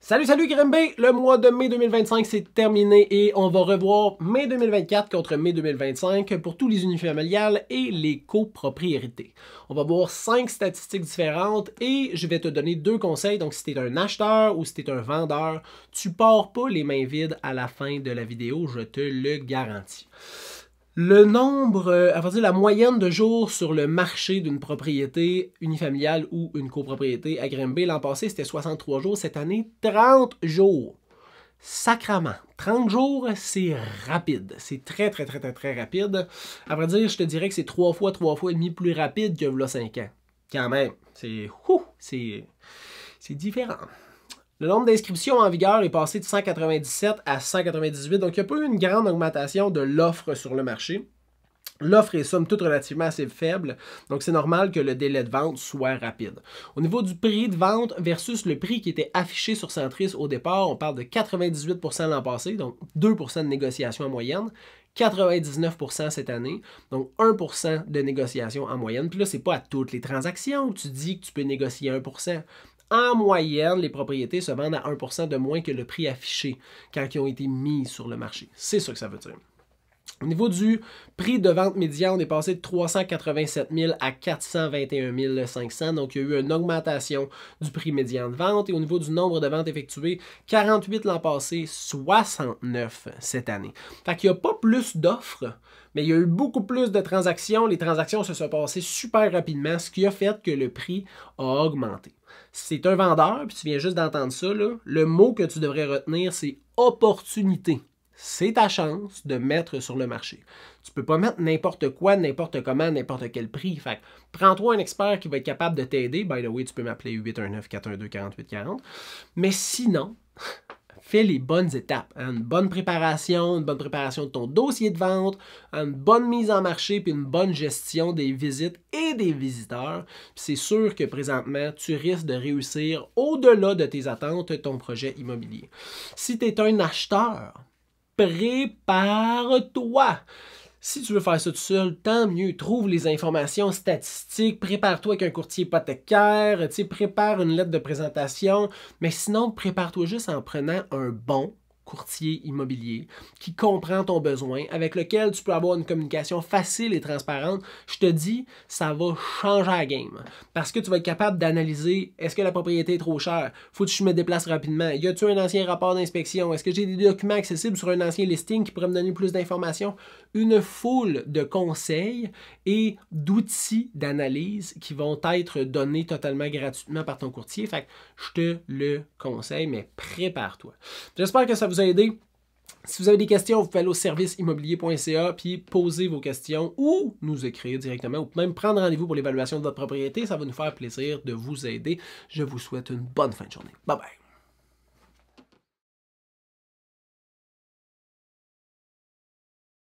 Salut Grimby! Le mois de mai 2025 c'est terminé et on va revoir mai 2024 contre mai 2025 pour tous les unifamiliales et les copropriétés. On va voir 5 statistiques différentes et je vais te donner 2 conseils. Donc si tu es un acheteur ou si tu es un vendeur, tu pars pas les mains vides à la fin de la vidéo, je te le garantis. Le nombre, la moyenne de jours sur le marché d'une propriété unifamiliale ou une copropriété à Grimby, l'an passé, c'était 63 jours. Cette année, 30 jours. Sacrement. 30 jours, c'est rapide. C'est très rapide. À vrai dire, je te dirais que c'est 3 fois et demi plus rapide que v'là 5 ans. Quand même, c'est différent. Le nombre d'inscriptions en vigueur est passé de 197 à 198, donc il n'y a pas eu une grande augmentation de l'offre sur le marché. L'offre est somme toute relativement assez faible, donc c'est normal que le délai de vente soit rapide. Au niveau du prix de vente versus le prix qui était affiché sur Centris au départ, on parle de 98% l'an passé, donc 2% de négociation en moyenne. 99% cette année, donc 1% de négociation en moyenne. Puis là, c'est pas à toutes les transactions où tu dis que tu peux négocier 1%. En moyenne, les propriétés se vendent à 1% de moins que le prix affiché quand ils ont été mis sur le marché. C'est ça que ça veut dire. Au niveau du prix de vente médian, on est passé de 387 000 à 421 500. Donc, il y a eu une augmentation du prix médian de vente. Et au niveau du nombre de ventes effectuées, 48 l'an passé, 69 cette année. Fait qu'il n'y a pas plus d'offres, mais il y a eu beaucoup plus de transactions. Les transactions se sont passées super rapidement, ce qui a fait que le prix a augmenté. Si tu es un vendeur, puis tu viens juste d'entendre ça, là, le mot que tu devrais retenir, c'est opportunité. C'est ta chance de mettre sur le marché. Tu ne peux pas mettre n'importe quoi, n'importe comment, n'importe quel prix. Fait prends-toi un expert qui va être capable de t'aider. By the way, tu peux m'appeler 819-412-4840. Mais sinon, fais les bonnes étapes. Une bonne préparation de ton dossier de vente, une bonne mise en marché, puis une bonne gestion des visites et des visiteurs. C'est sûr que présentement, tu risques de réussir au-delà de tes attentes ton projet immobilier. Si tu es un acheteur, prépare-toi. Si tu veux faire ça tout seul, tant mieux. Trouve les informations statistiques, prépare-toi avec un courtier hypothécaire, prépare une lettre de présentation, mais sinon, prépare-toi juste en prenant un bon courtier immobilier qui comprend ton besoin, avec lequel tu peux avoir une communication facile et transparente. Je te dis, ça va changer la game. Parce que tu vas être capable d'analyser, est-ce que la propriété est trop chère? Faut que je me déplace rapidement. Y a-t-il un ancien rapport d'inspection? Est-ce que j'ai des documents accessibles sur un ancien listing qui pourraient me donner plus d'informations? Une foule de conseils et d'outils d'analyse qui vont être donnés totalement gratuitement par ton courtier. Fait que je te le conseille, mais prépare-toi. J'espère que ça vous a aidé. Si vous avez des questions, vous pouvez aller au serviceimmobilier.ca puis poser vos questions ou nous écrire directement ou même prendre rendez-vous pour l'évaluation de votre propriété. Ça va nous faire plaisir de vous aider. Je vous souhaite une bonne fin de journée. Bye bye.